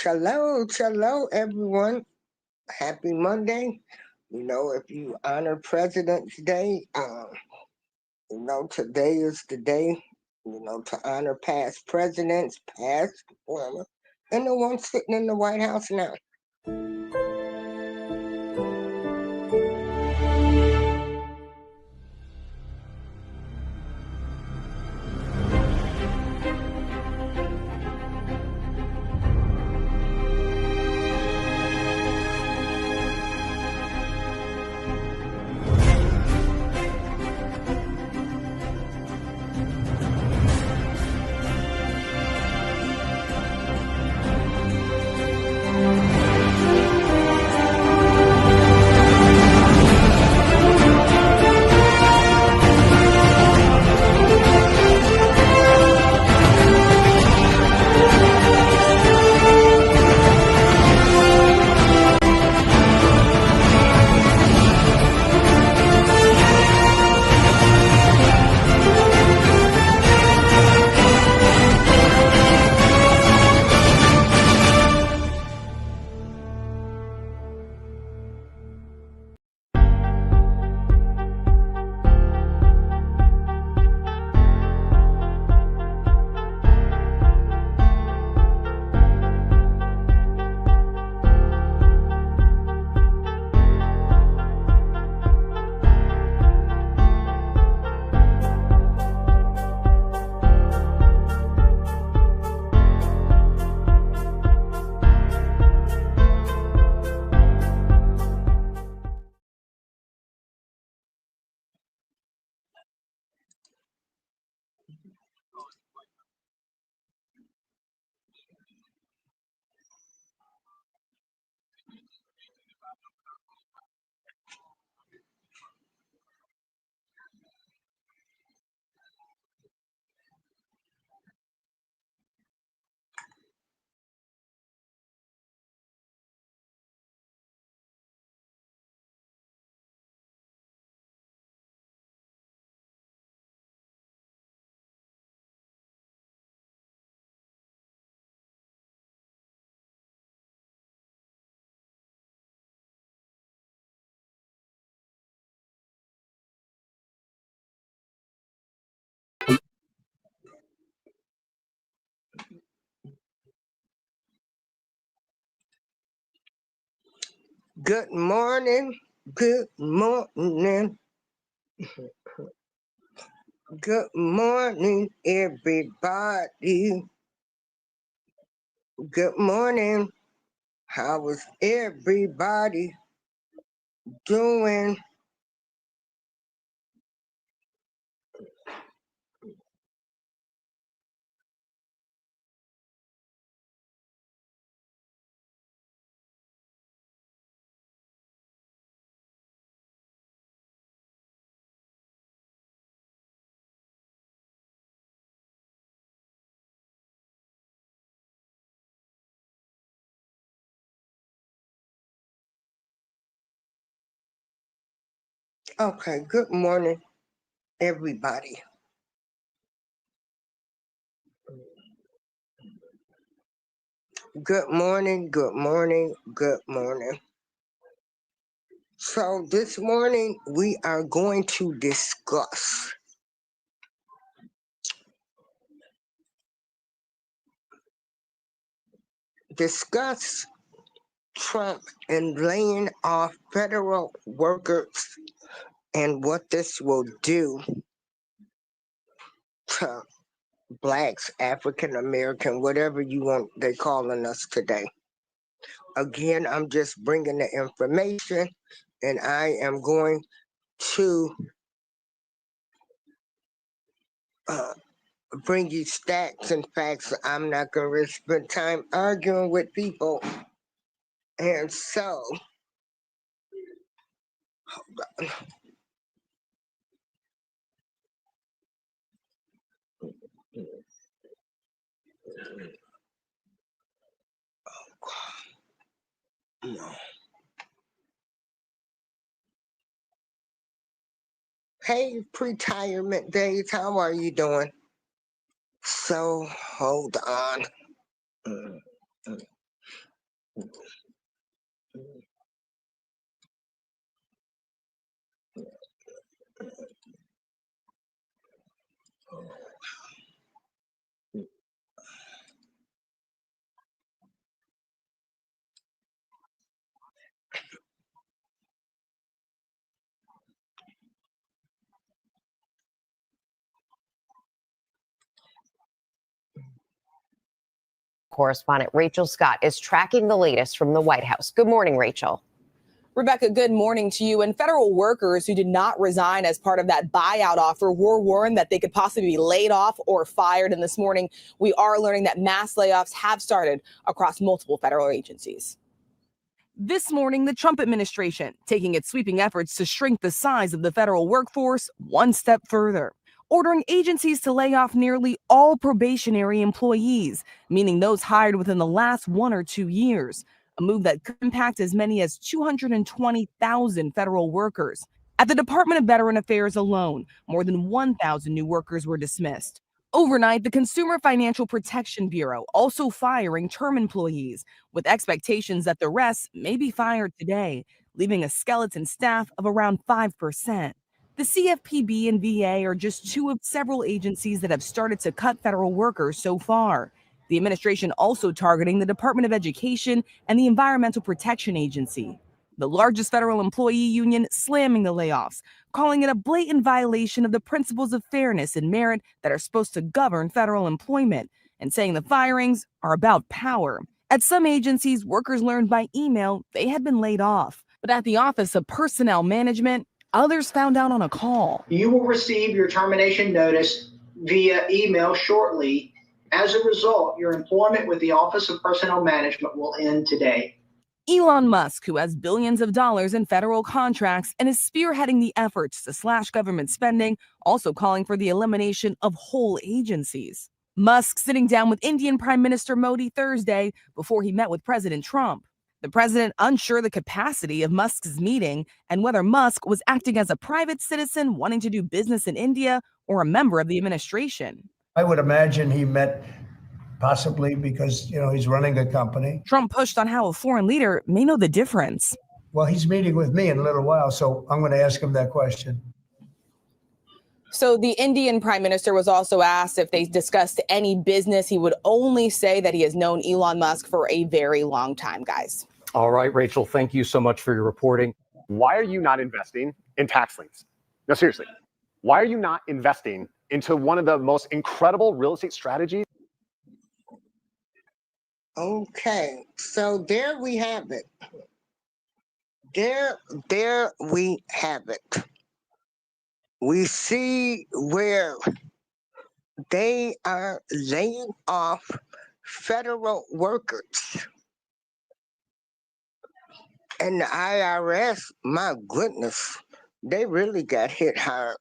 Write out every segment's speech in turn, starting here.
Shalom, everyone. Happy Monday. If you honor President's Day, today is the day, to honor past presidents, past, former, and the one sitting in the White House now. Good morning. Good morning. Good morning, everybody. Good morning. How is everybody doing? Okay, good morning, everybody. Good morning, good morning, good morning. So this morning we are going to discuss Trump and laying off federal workers and what this will do to blacks, African American, whatever you want, they calling us today. Again, I'm just bringing the information, and I am going to bring you stats and facts. I'm not going to spend time arguing with people. And so, hey, pre-retirement days, how are you doing? So, hold on. Correspondent Rachel Scott is tracking the latest from the White House. Good morning, Rachel. Rebecca, good morning to you. And federal workers who did not resign as part of that buyout offer were warned that they could possibly be laid off or fired. And this morning, we are learning that mass layoffs have started across multiple federal agencies. This morning, the Trump administration taking its sweeping efforts to shrink the size of the federal workforce one step further, ordering agencies to lay off nearly all probationary employees, meaning those hired within the last 1 or 2 years. A move that could impact as many as 220,000 federal workers. At the Department of Veteran Affairs alone, more than 1,000 new workers were dismissed. Overnight, the Consumer Financial Protection Bureau also firing term employees, with expectations that the rest may be fired today, leaving a skeleton staff of around 5%. The CFPB and VA are just two of several agencies that have started to cut federal workers so far. The administration also targeting the Department of Education and the Environmental Protection Agency. The largest federal employee union slamming the layoffs, calling it a blatant violation of the principles of fairness and merit that are supposed to govern federal employment, and saying the firings are about power. At some agencies, workers learned by email they had been laid off. But at the Office of Personnel Management, others found out on a call. You will receive your termination notice via email shortly. As a result, your employment with the Office of Personnel Management will end today. Elon Musk, who has billions of dollars in federal contracts and is spearheading the efforts to slash government spending, also calling for the elimination of whole agencies. Musk sitting down with Indian Prime Minister Modi Thursday before he met with President Trump. The president unsure the capacity of Musk's meeting and whether Musk was acting as a private citizen wanting to do business in India or a member of the administration. I would imagine he met possibly because, he's running a company. Trump pushed on how a foreign leader may know the difference. Well, he's meeting with me in a little while, so I'm going to ask him that question. So the Indian prime minister was also asked if they discussed any business. He would only say that he has known Elon Musk for a very long time, guys. All right, Rachel, thank you so much for your reporting. Why are you not investing in tax liens? No, seriously, why are you not investing into one of the most incredible real estate strategies? Okay, so there we have it. There we have it. We see where they are laying off federal workers. And the IRS, my goodness, they really got hit hard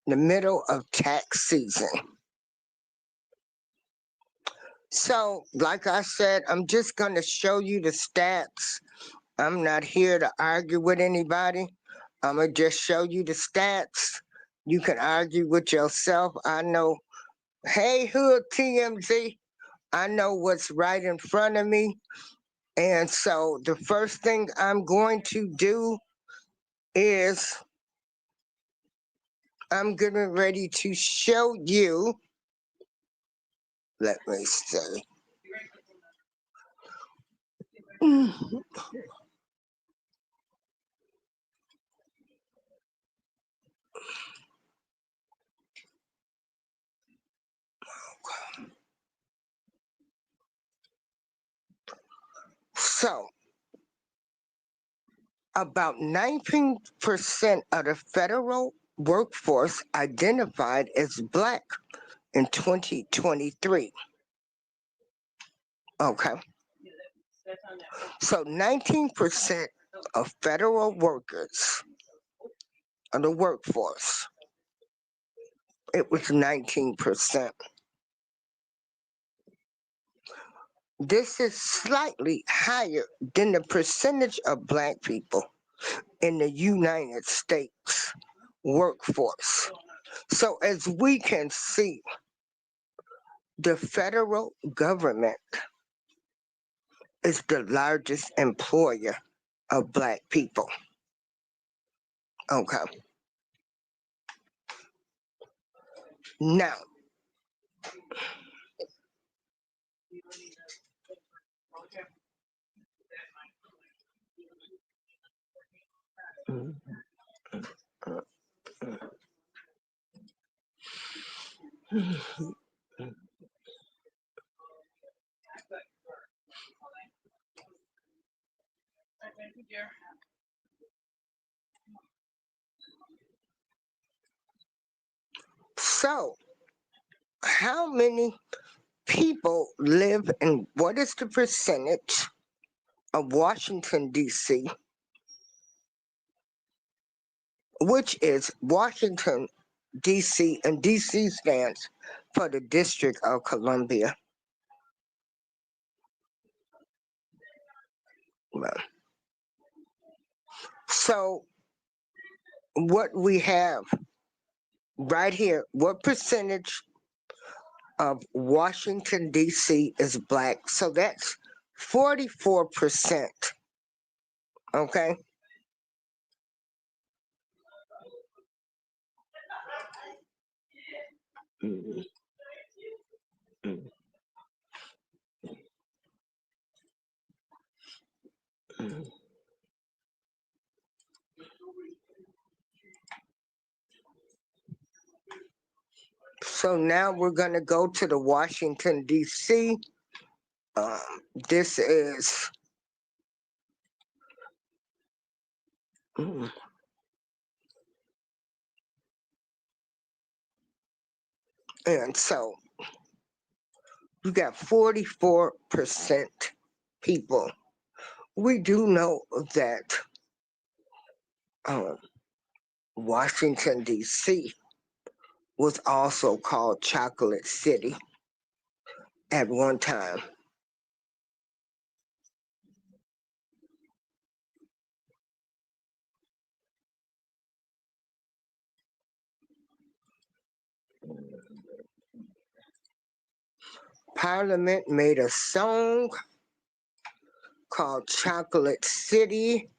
in the middle of tax season. So, like I said, I'm just going to show you the stats. I'm not here to argue with anybody. I'm going to just show you the stats. You can argue with yourself. I know, hey, Hood TMZ, I know what's right in front of me. And so the first thing I'm going to do is I'm getting ready to show you. Let me see. So, about 19% of the federal workforce identified as Black in 2023. Okay. So 19% of federal workers of the workforce, it was 19%. This is slightly higher than the percentage of Black people in the United States workforce. So as we can see, the federal government is the largest employer of Black people. Okay. Now, so how many people live in what is the percentage of Washington, D.C., which is Washington, D.C., and D.C. stands for the District of Columbia. Well, so what we have right here, what percentage of Washington, D.C. is Black? So that's 44%. Okay. Mm, mm, mm. So now we're going to go to the Washington, D.C. This is mm, and so you got 44% people. We do know that Washington, D.C. was also called Chocolate City at one time. Parliament made a song called Chocolate City.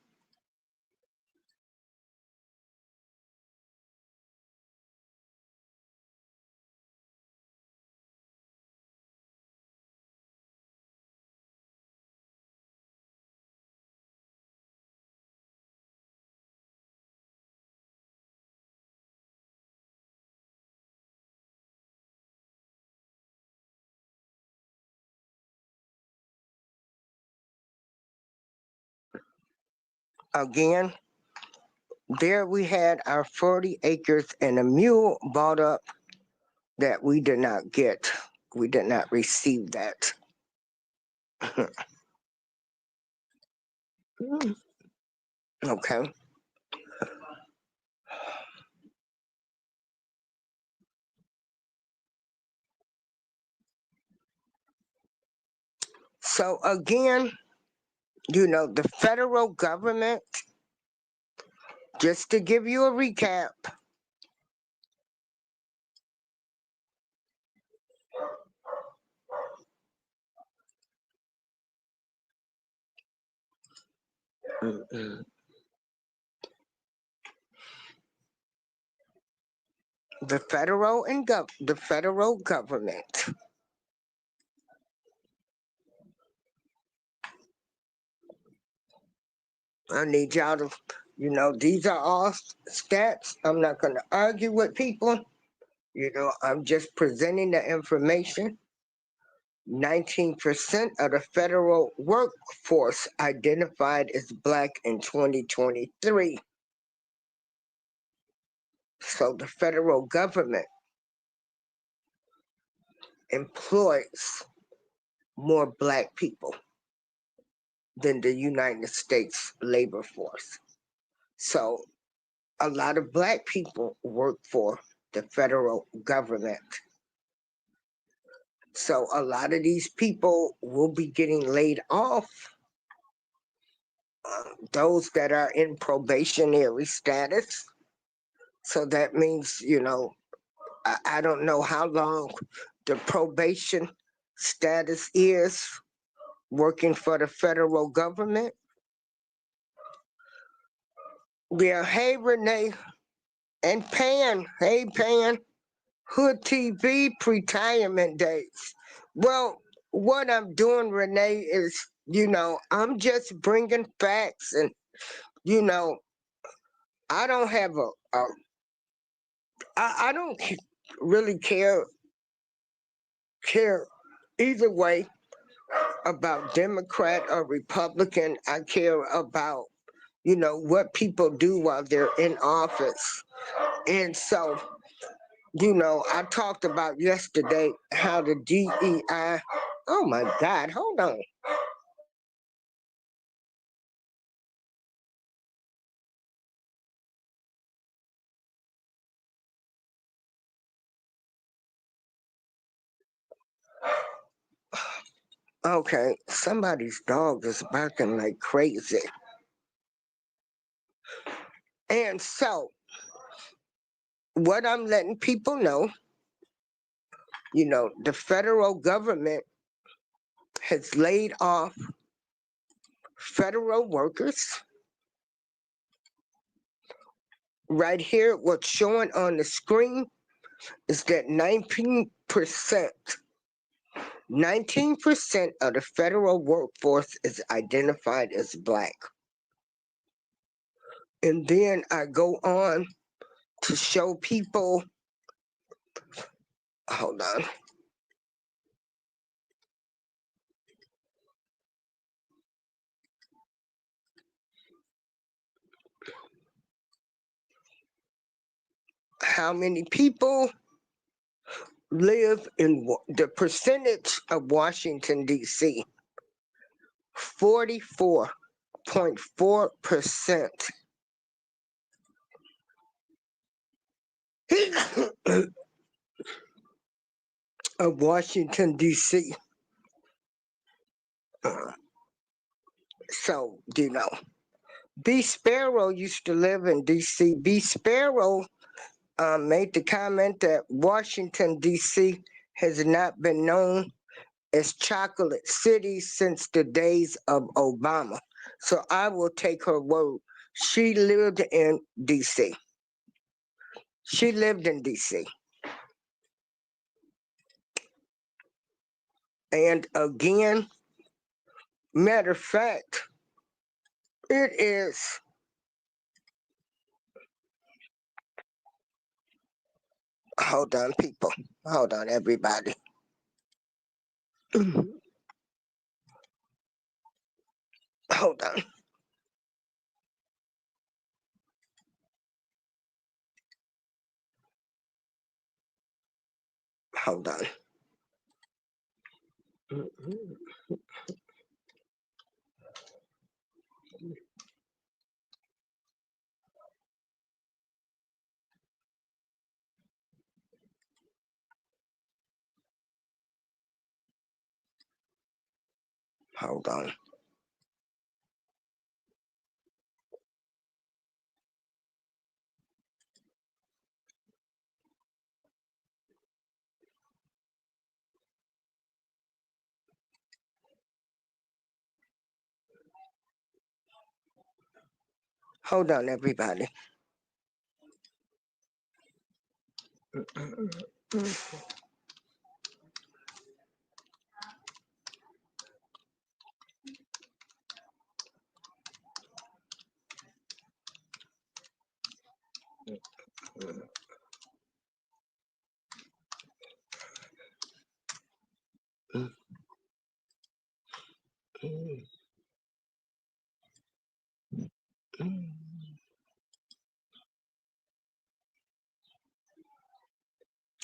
Again, there we had our 40 acres and a mule bought up that we did not get. We did not receive that. Okay. So again, the federal government, just to give you a recap, the federal government, I need y'all to, these are all stats. I'm not going to argue with people. I'm just presenting the information. 19% of the federal workforce identified as Black in 2023. So the federal government employs more Black people than the United States labor force. So a lot of Black people work for the federal government. So a lot of these people will be getting laid off. Those that are in probationary status. So that means, I don't know how long the probation status is working for the federal government. Yeah, hey Renee and Pan, hey Pan, Hood TV retirement days. Well, what I'm doing, Renee, is, I'm just bringing facts, and I don't have I don't really care either way about Democrat or Republican. I care about, what people do while they're in office. And so, I talked about yesterday how the DEI, oh my God, hold on. Okay, somebody's dog is barking like crazy. And so, what I'm letting people know, the federal government has laid off federal workers. Right here, what's showing on the screen is that 19% of the federal workforce is identified as Black. And then I go on to show people, hold on. How many people live in the percentage of Washington, D.C.? 44.4% of Washington, D.C. So, B. Sparrow used to live in D.C. B. Sparrow made the comment that Washington, D.C. has not been known as Chocolate City since the days of Obama. So I will take her word. She lived in D.C. She lived in D.C. And again, matter of fact, it is hold on, people. Hold on, everybody. Hold on. Hold on. Hold on. Hold on, everybody.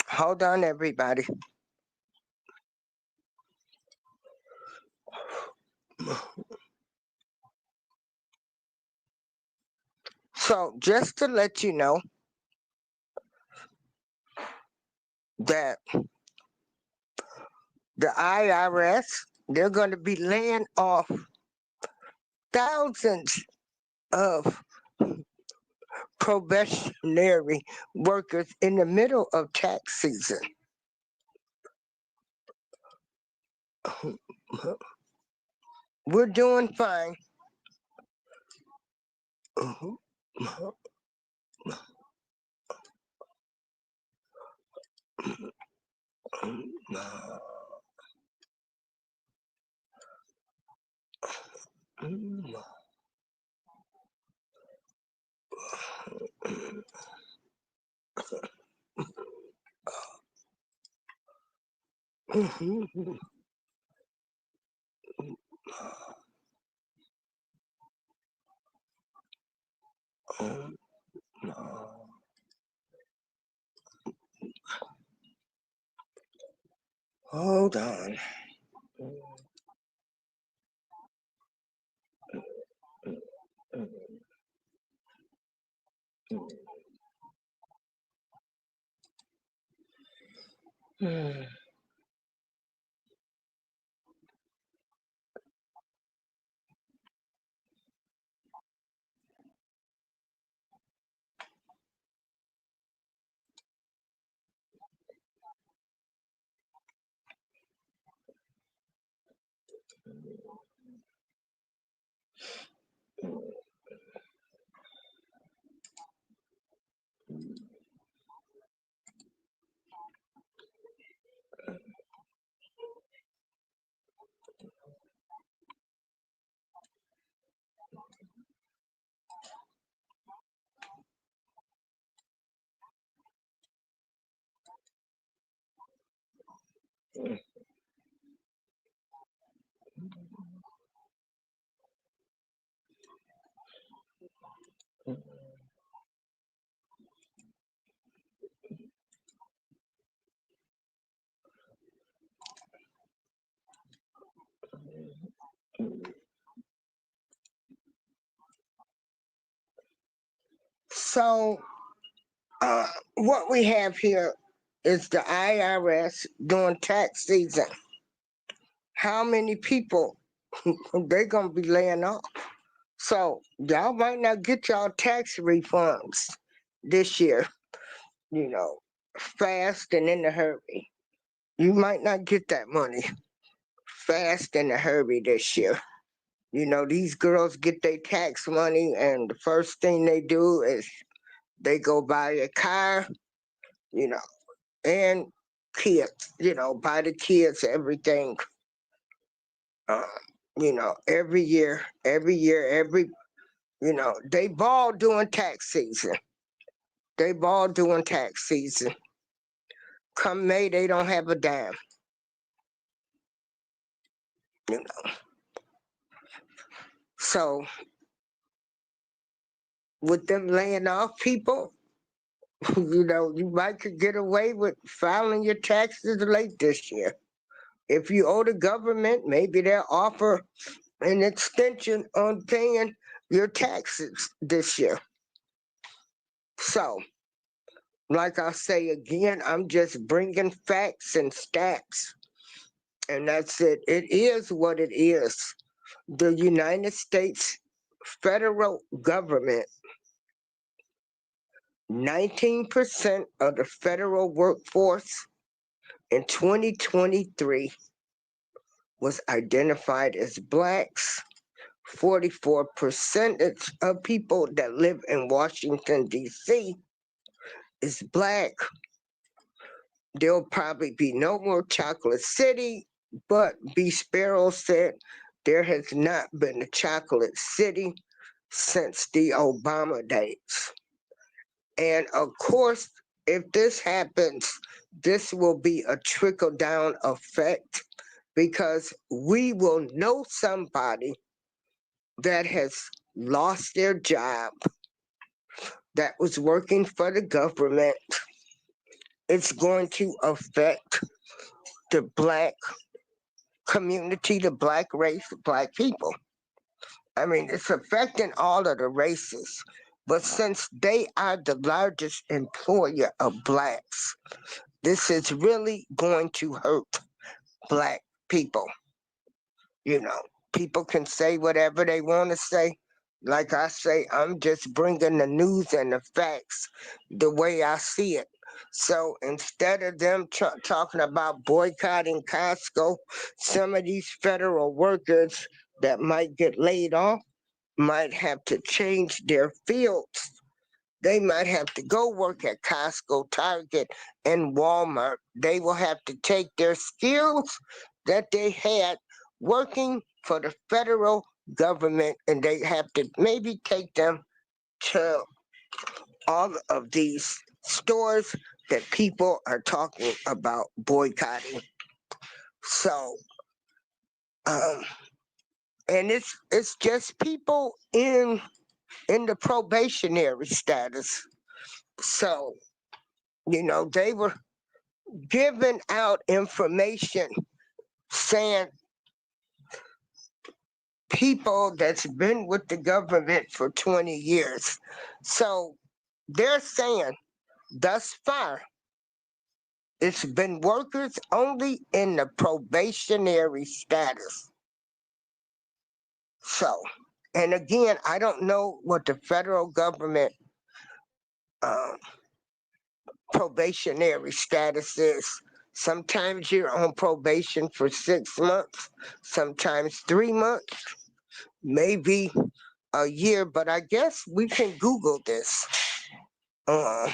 Hold on, everybody. So, just to let you know that the IRS, they're going to be laying off thousands of probationary workers in the middle of tax season. We're doing fine. Hold on. So, what we have here is the IRS doing tax season. How many people they gonna be laying off? So y'all might not get y'all tax refunds this year, you know, fast and in a hurry. You might not get that money fast and in a hurry this year. You know, these girls get their tax money and the first thing they do is they go buy a car, you know, and kids, you know, buy the kids everything. You know, every year, you know, they ball during tax season. They ball during tax season. Come May, they don't have a dime. You know, so with them laying off people, you know, you might could get away with filing your taxes late this year. If you owe the government, maybe they'll offer an extension on paying your taxes this year. So, like I say again, I'm just bringing facts and stats, and that's it. It is what it is. The United States federal government, 19% of the federal workforce in 2023 was identified as blacks. 44% of people that live in Washington, D.C. is black. There'll probably be no more Chocolate City, but B. Sparrow said there has not been a Chocolate City since the Obama days. And of course, if this happens, this will be a trickle-down effect because we will know somebody that has lost their job, that was working for the government. It's going to affect the black community, the black race, black people. I mean, it's affecting all of the races. But since they are the largest employer of blacks, this is really going to hurt black people. You know, people can say whatever they want to say. Like I say, I'm just bringing the news and the facts the way I see it. So instead of them talking about boycotting Costco, some of these federal workers that might get laid off might have to change their fields. They might have to go work at Costco, Target, and Walmart. They will have to take their skills that they had working for the federal government, and they have to maybe take them to all of these stores that people are talking about boycotting. So, and it's just people in the probationary status. So, they were giving out information saying people that's been with the government for 20 years. So they're saying thus far, it's been workers only in the probationary status. So, and again, I don't know what the federal government probationary status is. Sometimes you're on probation for 6 months, sometimes 3 months, maybe a year, but I guess we can Google this. Yeah.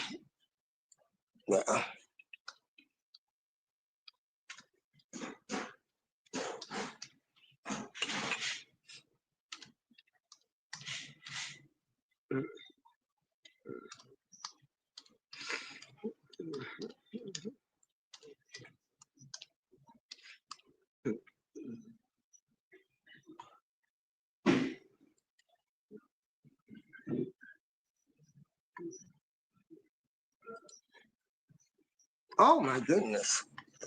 Oh my goodness.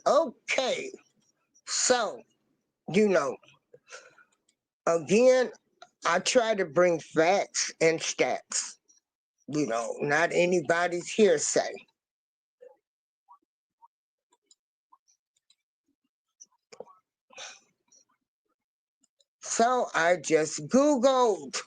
Okay. So, again, I try to bring facts and stats, not anybody's hearsay. So I just Googled.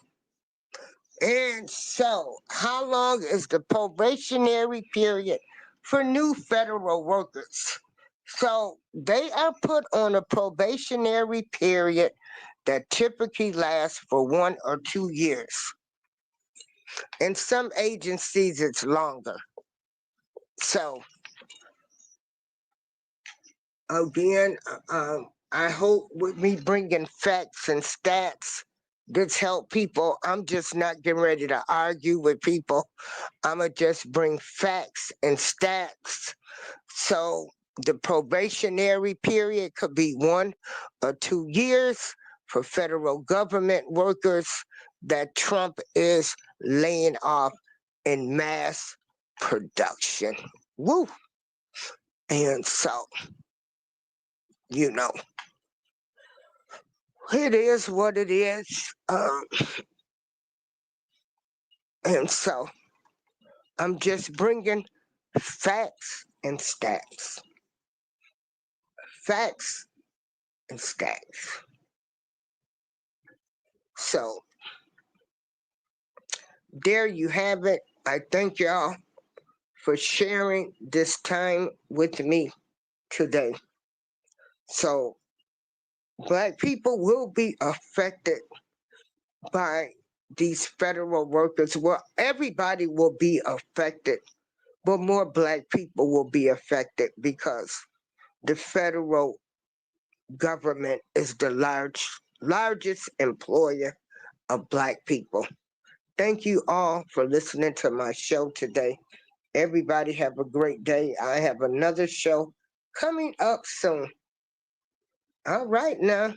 And so, how long is the probationary period for new federal workers? So they are put on a probationary period that typically lasts for 1 or 2 years. In some agencies, it's longer. So, again, I hope with me bringing facts and stats, this help people. I'm just not getting ready to argue with people. I'm going to just bring facts and stats. So the probationary period could be 1 or 2 years for federal government workers that Trump is laying off in mass production. Woo! And so, it is what it is. And so, I'm just bringing facts and stats. Facts and stats. So, there you have it. I thank y'all for sharing this time with me today. So, Black people will be affected by these federal workers. Well, everybody will be affected, but more Black people will be affected because the federal government is the largest employer of Black people. Thank you all for listening to my show today. Everybody have a great day. I have another show coming up soon. All right now.